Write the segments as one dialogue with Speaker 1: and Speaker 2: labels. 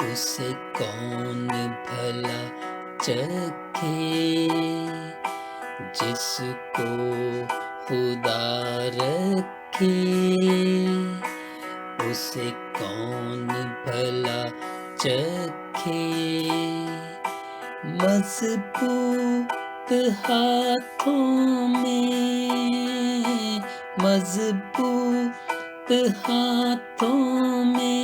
Speaker 1: उसे कौन भला चखे, जिसको खुदा रखे। उसे कौन भला चखे, मजबूत हाथों में, मजबूत हाथों में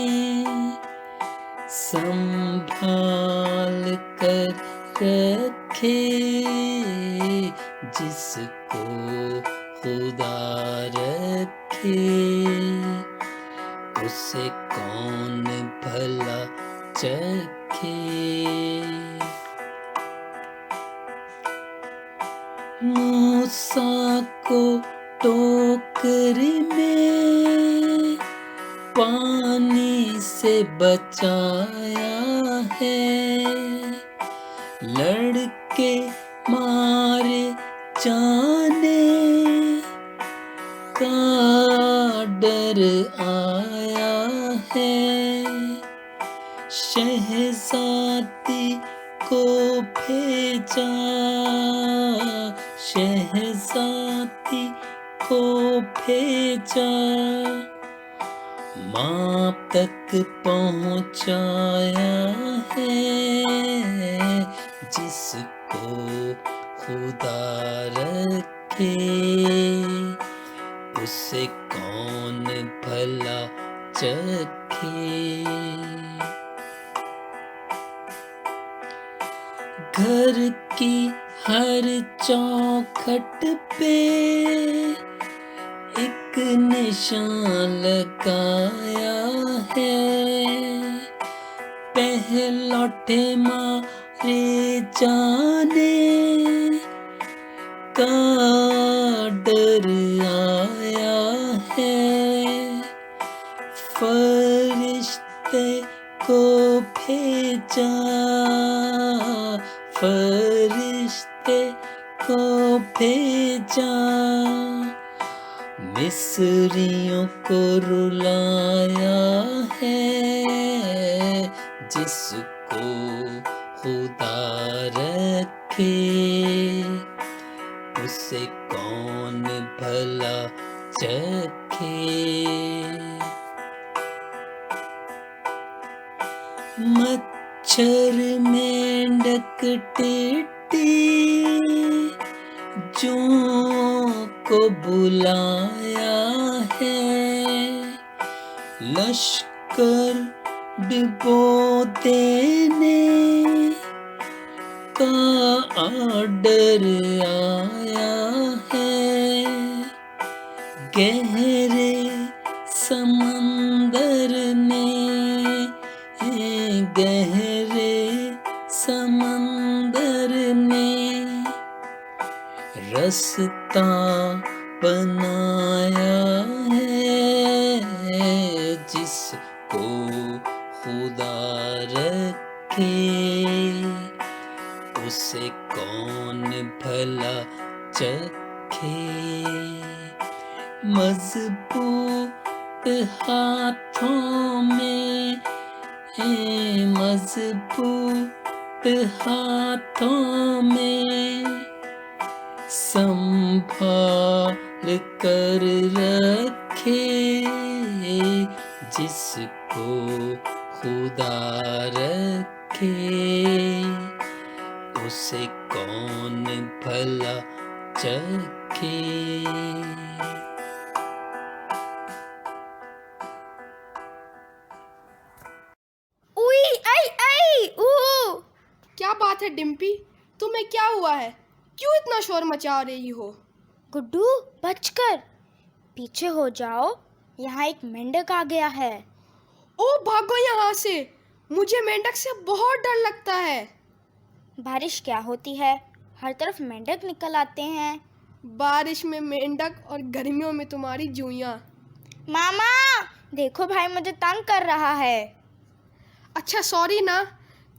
Speaker 1: संभाल कर रखे, जिसको खुदा रखे। उसे कौन भला चखे। मूसा को टोकरी में पानी से बचाया है, लड़के मारे जाने का डर आया है। शहजादी को भेजा, शहजादी को भेजा, माँ तक पहुँचाया है, जिसको खुदा रखे। उसे कौन भला चखे। घर की हर चौखट पे एक निशान लगाया है, पहलौठे मारे जाने का डर आया है। फरिश्ते को भेजा, फरिश्ते को भेजा, मिस्रियों को रुलाया है, जिसको खुदा रखे। उसे कौन भला चखे। मच्छर मेंढक टिड्डी जों को बुलाया है, लश्कर डिबो देने का आर्डर आया है। गहरे समंदर में, गहरे समंदर में रास्ता बनाया है, जिसको खुदा रखे। उसे कौन भला चखे। मजबूत हाथों में, मजबूत हाथों में संभाल कर रखे, जिसको खुदा रखे। उसे कौन भला चखे।
Speaker 2: क्या बात है डिम्पी, तुम्हें क्या हुआ है? क्यों इतना शोर मचा रही हो?
Speaker 3: गुड्डू बचकर, पीछे हो जाओ, यहाँ एक मेंढक आ गया है।
Speaker 2: ओ भागो यहाँ से, मुझे मेंढक से बहुत डर लगता है।
Speaker 3: बारिश क्या होती है, हर तरफ मेंढक निकल आते हैं।
Speaker 2: बारिश में मेंढक और गर्मियों में तुम्हारी जूइयाँ।
Speaker 3: मामा देखो, भाई मुझे तंग कर रहा है।
Speaker 2: अच्छा सॉरी ना,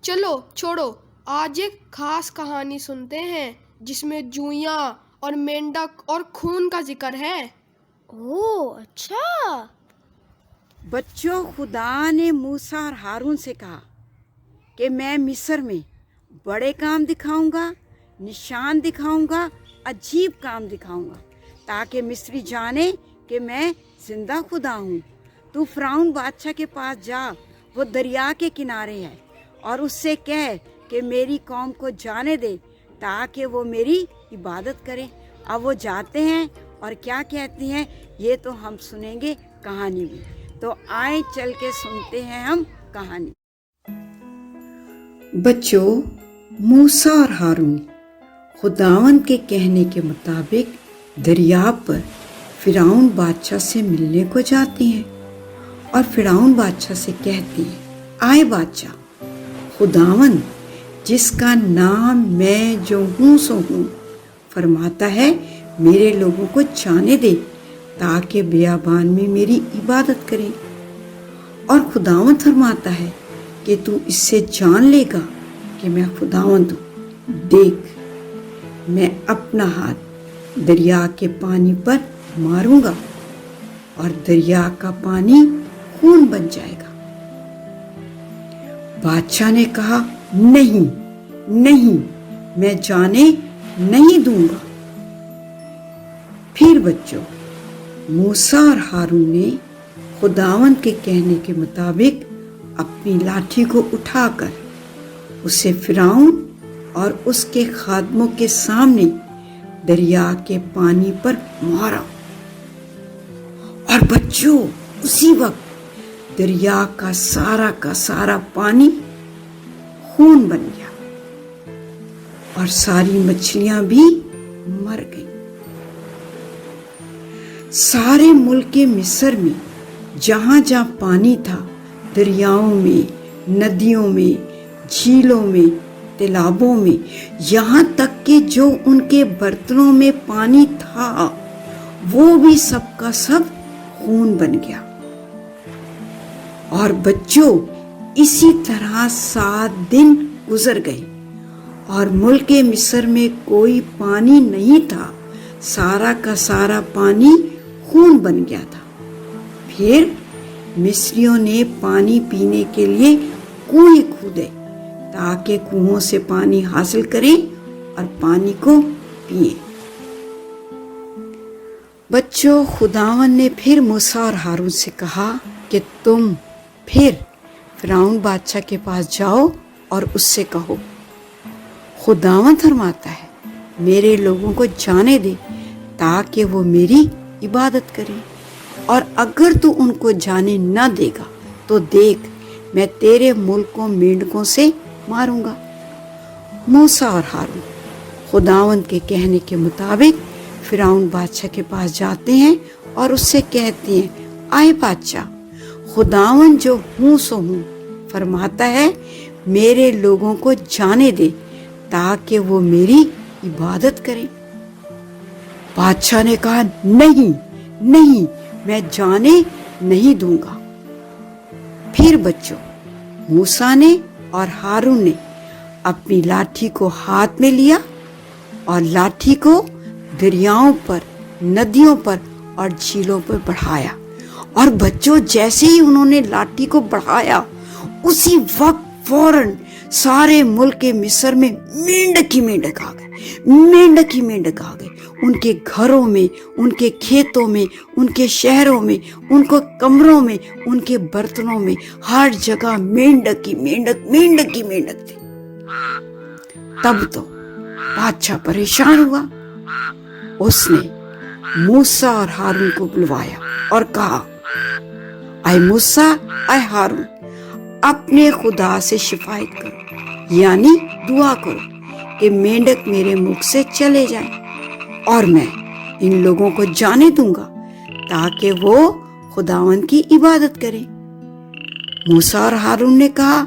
Speaker 2: चलो छोड़ो, आज एक खास कहानी सुनते हैं जिसमें जूइयाँ और मेंढक और खून का जिक्र है।
Speaker 3: ओह अच्छा।
Speaker 4: बच्चों, खुदा ने मूसा और हारून से कहा कि मैं मिस्र में बड़े काम दिखाऊंगा, निशान दिखाऊंगा, अजीब काम दिखाऊंगा, ताकि मिस्री जाने कि मैं जिंदा खुदा हूँ। तू फिरौन बादशाह के पास जा, वो दरिया के किनारे है, और उससे कह कि मेरी कौम को जाने दे, ताकि वो मेरी इबादत करें। अब वो जाते हैं और क्या कहती हैं ये तो हम सुनेंगे कहानी में। तो आए चल के सुनते हैं हम कहानी। बच्चों, मूसा और हारून खुदावंद के कहने के मुताबिक दरिया पर फिरौन बादशाह से मिलने को जाती हैं और फिरौन बादशाह से कहती हैं, आए बादशाह, खुदावंद जिसका नाम मैं जो हूँ सो हूँ फरमाता है मेरे लोगों को जाने दे, ताकि बियाबान में मेरी इबादत करें। और खुदावंद फरमाता है कि तू इससे जान लेगा कि मैं खुदावंद हूँ। देख, मैं अपना हाथ दरिया के पानी पर मारूंगा और दरिया का पानी खून बन जाएगा। बादशाह ने कहा, नहीं नहीं, मैं जाने नहीं दूंगा। फिर बच्चों, मूसा और हारून ने खुदावंद के कहने के मुताबिक अपनी लाठी को उठाकर उसे फिरौन और उसके खादमों के सामने दरिया के पानी पर मारा। और बच्चों, उसी वक्त दरिया का सारा पानी खून बन गया और सारी मछलियां भी मर गईं। सारे मुल्क मिस्र में जहां जहां पानी था, दरियाओं में, नदियों में, झीलों में, तालाबों में, यहाँ तक कि जो उनके बर्तनों में पानी था वो भी सबका सब खून बन गया। और बच्चों, इसी तरह 7 दिन गुजर गए और मुल्क मिस्र में कोई पानी नहीं था, सारा का सारा पानी खून बन गया था। फिर मिस्रियों ने पानी पीने के लिए कुएं खोदे ताकि कुओं से पानी हासिल करें और पानी को पिए। बच्चों, खुदावन ने फिर मूसा और हारून से कहा कि तुम फिर फिरौन बादशाह के पास जाओ और उससे कहो, खुदावन फरमाता है मेरे लोगों को जाने दे ताकि वो मेरी इबादत करें, और अगर तू उनको जाने न देगा तो देख, मैं तेरे मुल्क को मेंढकों से मारूंगा। मूसा और हारून खुदावंद के कहने के मुताबिक फिरौन बादशाह के पास जाते हैं और उससे कहते हैं, आए बादशाह, खुदावंद जो हूँ सो हूँ फरमाता है मेरे लोगों को जाने दे ताकि वो मेरी इबादत करें। बादशाह ने कहा, नहीं नहीं, मैं जाने नहीं दूंगा। फिर बच्चों, मूसा ने और हारून ने अपनी लाठी को हाथ में लिया और लाठी को दरियाओं पर, नदियों पर और झीलों पर बढ़ाया। और बच्चों, जैसे ही उन्होंने लाठी को बढ़ाया उसी वक्त फौरन सारे मुल्क मिस्र में मेंढक ही मेंढक आ गए, मेंढक ही मेंढक आ गए। उनके घरों में, उनके खेतों में, उनके शहरों में, उनको कमरों में, उनके बर्तनों में, हर जगह मेंढक ही मेंढक, मेंढक ही मेंढक थे। तब तो बादशाह परेशान हुआ। उसने मूसा और हारून को बुलवाया और कहा, आए मूसा, आए हारून, अपने खुदा से शिफायत करो, यानी दुआ करो कि मेंढक मेरे मुख से चले जाएं और मैं इन लोगों को जाने दूंगा ताकि वो खुदावंद की इबादत करें। मूसा और हारून ने कहा,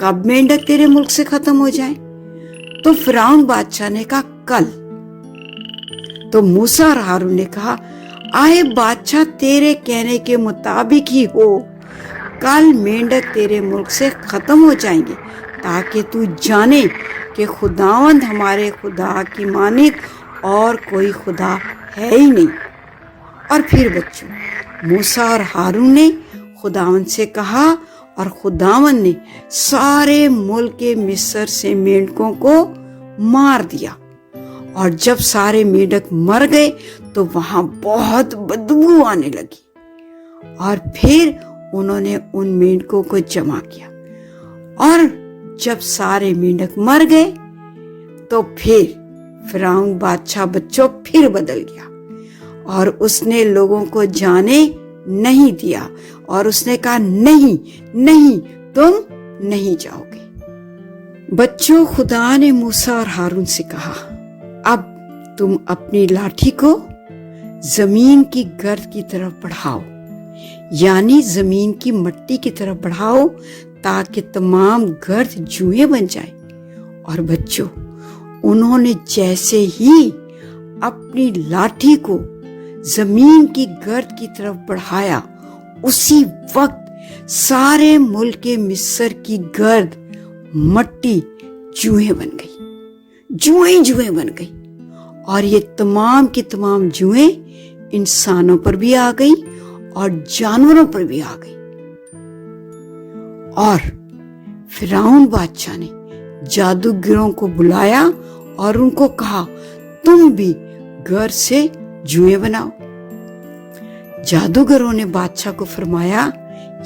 Speaker 4: कब मेंढक तेरे मुल्क से खत्म हो जाए? तो फिरौन बादशाह ने कहा, कल। तो मूसा और हारून ने कहा, आए बादशाह, तेरे कहने के मुताबिक ही हो, कल मेंढक तेरे मुल्क से खत्म हो जाएंगे ताकि तू जाने कि खुदावंद हमारे खुदा की मानित और कोई खुदा है ही नहीं। और फिर बच्चों, मूसा और हारून ने खुदावन से कहा और खुदावन ने सारे मुल्क के मिस्र से मेंढकों को मार दिया। और जब सारे मेंढक मर गए तो वहां बहुत बदबू आने लगी। और फिर उन्होंने उन मेंढकों को जमा किया। और जब सारे मेंढक मर गए तो फिर फिरौन बादशाह बच्चों फिर बदल गया और उसने लोगों को जाने नहीं दिया और उसने कहा नहीं नहीं तुम नहीं जाओगे। बच्चों, खुदा ने मूसा और हारून से कहा अब तुम अपनी लाठी को जमीन की गर्द की तरफ बढ़ाओ, यानी जमीन की मिट्टी की तरफ बढ़ाओ ताकि तमाम गर्द जुएं बन जाए। और बच्चों, उन्होंने जैसे ही अपनी लाठी को जमीन की गर्द की तरफ बढ़ाया, उसी वक्त सारे मुल्क के मिस्र की गर्द मिट्टी जुएं बन गई, जुएं बन गई। और ये तमाम की तमाम जुएं इंसानों पर भी आ गई और जानवरों पर भी आ गई। और फिरौन बादशाह ने जादूगरों को बुलाया और उनको कहा तुम भी गर्द से जुएं बनाओ। जादूगरों ने बादशाह को फरमाया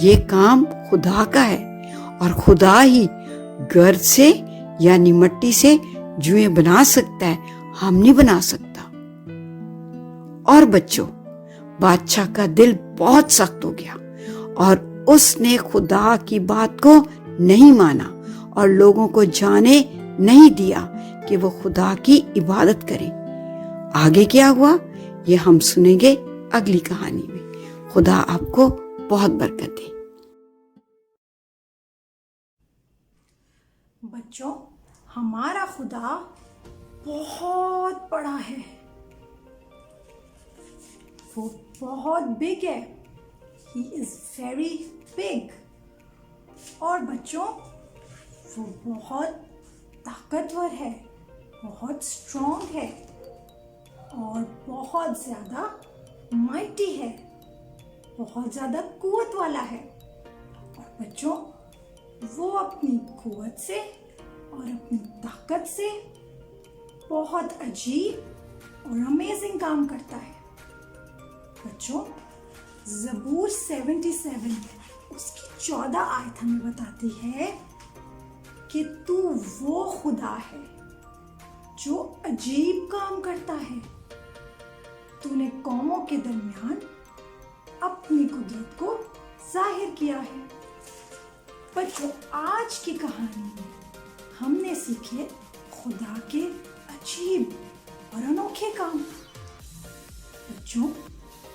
Speaker 4: ये काम खुदा का है और खुदा ही गर्द से यानी मिट्टी से जुएं बना सकता है, हम नहीं बना सकता। और बच्चों, बादशाह का दिल बहुत सख्त हो गया और उसने खुदा की बात को नहीं माना और लोगों को जाने नहीं दिया कि वो खुदा की इबादत करें। आगे क्या हुआ ये हम सुनेंगे अगली कहानी में। खुदा आपको बहुत बरकत दे।
Speaker 5: बच्चों, हमारा खुदा बहुत बड़ा है, वो बहुत बिग है। He is very big। और बच्चों, वो बहुत ताकतवर है, बहुत स्ट्रॉन्ग है और बहुत ज़्यादा माइटी है, बहुत ज़्यादा कुवत वाला है। और बच्चों, वो अपनी कुवत से और अपनी ताकत से बहुत अजीब और अमेजिंग काम करता है। बच्चों, ज़बूर 77 उसकी 14 आयत हमें बताती है कि तू वो खुदा है जो अजीब काम करता है। तूने कौमों के दरमियान अपनी कुदरत को जाहिर किया है। बच्चों, आज की कहानी में हमने सीखे खुदा के अजीब और अनोखे काम। बच्चों,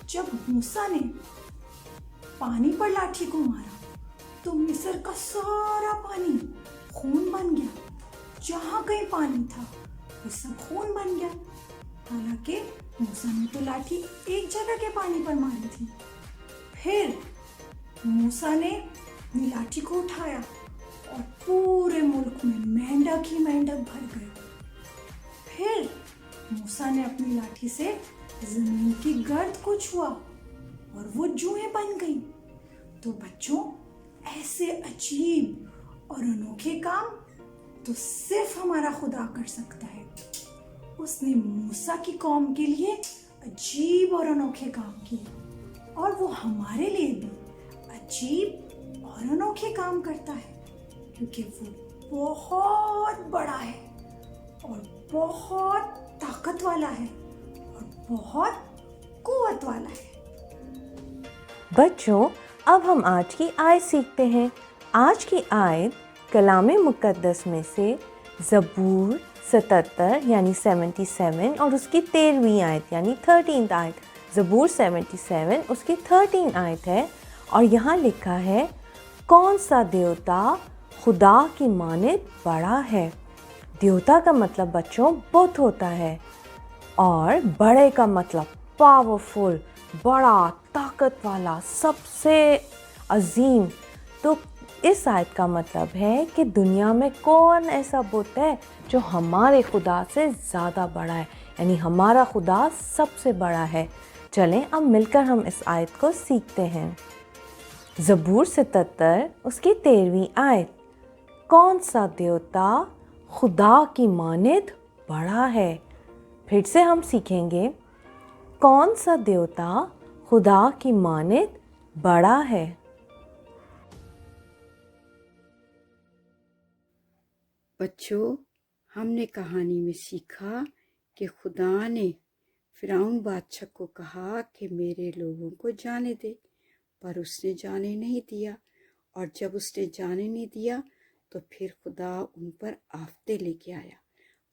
Speaker 5: जब मूसा ने पानी पर लाठी को मारा तो मिस्र का सारा पानी खून बन गया। जहाँ कहीं पानी था वो सब खून बन गया। हालांकि मूसा ने तो लाठी एक जगह के पानी पर मारी थी। फिर मूसा ने अपनी लाठी को उठाया और पूरे मुल्क में मेंढक ही मेंढक भर गए। फिर मूसा ने अपनी लाठी से जमीन की गर्द को छुआ और वो जुएं बन गई। तो बच्चों, ऐसे अजीब और अनोखे काम तो सिर्फ हमारा खुदा कर सकता है। उसने मूसा की कौम के लिए अजीब और अनोखे काम किए और वो हमारे लिए भी अजीब और अनोखे काम करता है, क्योंकि वो बहुत बड़ा है और बहुत ताकत वाला है और बहुत कुव्वत वाला है।
Speaker 6: बच्चों, अब हम आज की आयत सीखते हैं। आज की आयत कलाम मुक़द्दस में से ज़बूर 77 यानी 77 और उसकी 13वीं आयत यानी 13th आयत। ज़बूर 77 उसकी 13 आयत है और यहाँ लिखा है, कौन सा देवता खुदा की मानित बड़ा है। देवता का मतलब बच्चों बुत होता है और बड़े का मतलब पावरफुल, बड़ा, ताकत वाला, सबसे अजीम। तो इस आयत का मतलब है कि दुनिया में कौन ऐसा बुत है जो हमारे खुदा से ज़्यादा बड़ा है, यानी हमारा खुदा सबसे बड़ा है। चलें अब मिलकर हम इस आयत को सीखते हैं। ज़बूर 77 उसकी 13वीं आयत। कौन सा देवता खुदा की मानिद बड़ा है। फिर से हम सीखेंगे, कौन सा देवता खुदा की मानिद बड़ा है।
Speaker 4: बच्चों, हमने कहानी में सीखा कि खुदा ने फिरौन बादशाह को कहा कि मेरे लोगों को जाने दे, पर उसने जाने नहीं दिया। और जब उसने जाने नहीं दिया तो फिर खुदा उन पर आफतें लेके आया।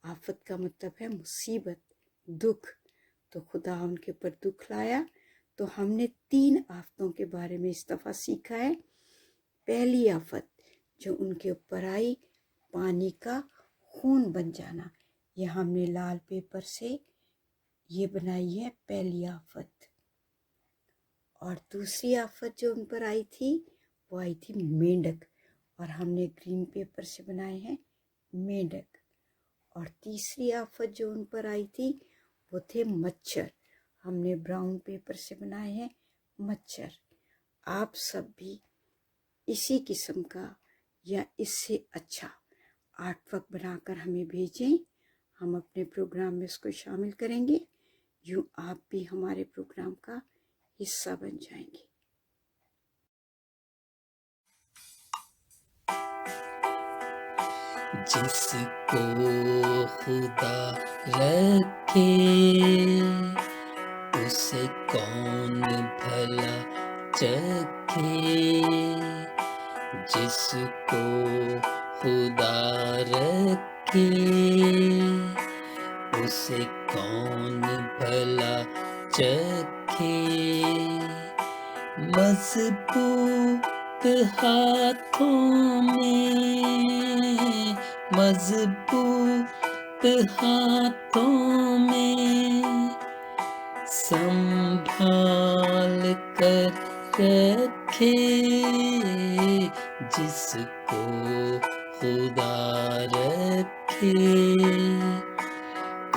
Speaker 4: आफत का मतलब है मुसीबत, दुख। तो खुदा उनके ऊपर दुख लाया। तो हमने 3 आफतों के बारे में इस दफ़ा सीखा है। पहली आफत जो उनके ऊपर आई, पानी का खून बन जाना। ये हमने लाल पेपर से ये बनाई है पहली आफत। और दूसरी आफत जो उन पर आई थी वो आई थी मेंढक, और हमने ग्रीन पेपर से बनाए हैं मेंढक। और तीसरी आफत जो उन पर आई थी वो थे मच्छर, हमने ब्राउन पेपर से बनाए हैं मच्छर। आप सब भी इसी किस्म का या इससे अच्छा आर्ट वर्क बनाकर हमें भेजें, हम अपने प्रोग्राम में इसको शामिल करेंगे। यूँ आप भी हमारे प्रोग्राम का हिस्सा बन जाएंगे।
Speaker 1: जिसको खुदा रखे उसे कौन भला चखे। जिसको खुदा रखे उसे कौन भला चखे। मजबूत हाथों में, मजबूत हाथों में संभाल कर रखे। जिसको खुदा रखे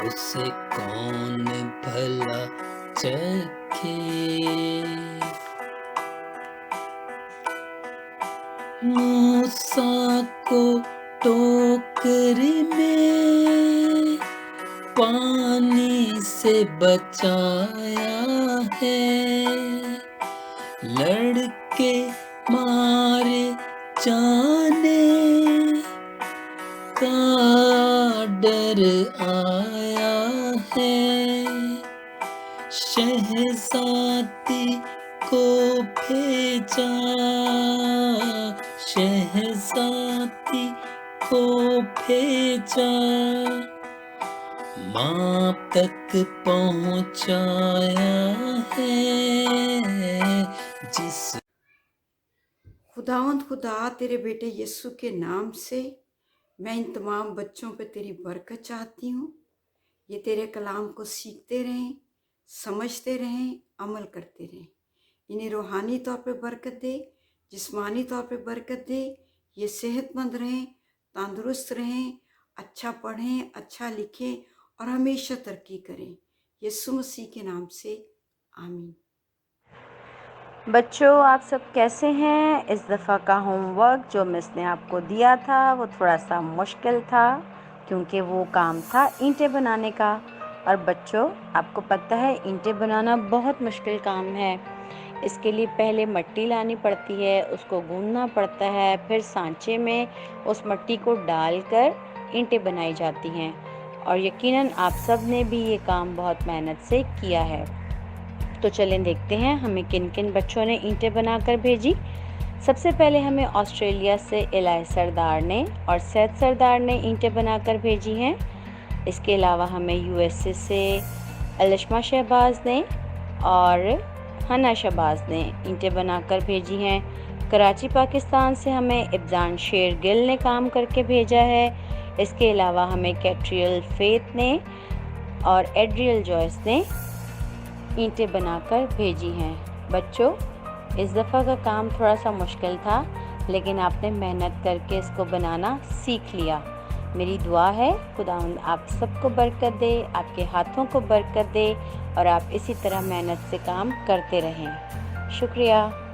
Speaker 1: उसे कौन भला चखे। मूसा को टोकरी में पानी से बचाया है। लड़के मारे जाने का डर आया है। शहजादी को भेजा, शहजादी को भेजा, माँ तक पहुँचाया है। जिस
Speaker 4: खुदावंद खुदा, तेरे बेटे यीशु के नाम से मैं इन तमाम बच्चों पे तेरी बरकत चाहती हूँ। ये तेरे कलाम को सीखते रहें, समझते रहें, अमल करते रहें। इन्हें रूहानी तौर पे बरकत दे, जिस्मानी तौर पे बरकत दे। ये सेहतमंद रहें, तंदुरुस्त रहें, अच्छा पढ़ें, अच्छा लिखें और हमेशा तरक्की करें। यीशु मसीह के नाम से आमीन।
Speaker 6: बच्चों, आप सब कैसे हैं? इस दफ़ा का होमवर्क जो मिस ने आपको दिया था वो थोड़ा सा मुश्किल था, क्योंकि वो काम था ईंटें बनाने का। और बच्चों, आपको पता है ईंटें बनाना बहुत मुश्किल काम है। इसके लिए पहले मिट्टी लानी पड़ती है, उसको गूंदना पड़ता है, फिर सांचे में उस मिट्टी को डालकर ईंटें बनाई जाती हैं। और यकीनन आप सब ने भी ये काम बहुत मेहनत से किया है। तो चलें देखते हैं हमें किन किन बच्चों ने ईंटें बनाकर भेजी। सबसे पहले हमें ऑस्ट्रेलिया से इलाई सरदार ने और सैद सरदार ने ईंटें बनाकर भेजी हैं। इसके अलावा हमें यूएसए से अलिशमा शहबाज ने और हना शहबाज ने ईंटें बनाकर भेजी हैं। कराची पाकिस्तान से हमें इब्जान शेर गिल ने काम करके भेजा है। इसके अलावा हमें कैट्रियल फेथ ने और एड्रियल जॉयस ने ईंटें बनाकर भेजी हैं। बच्चों, इस दफ़ा का काम थोड़ा सा मुश्किल था, लेकिन आपने मेहनत करके इसको बनाना सीख लिया। मेरी दुआ है खुदावंद आप सबको बरकत दे, आपके हाथों को बरकत दे और आप इसी तरह मेहनत से काम करते रहें। शुक्रिया।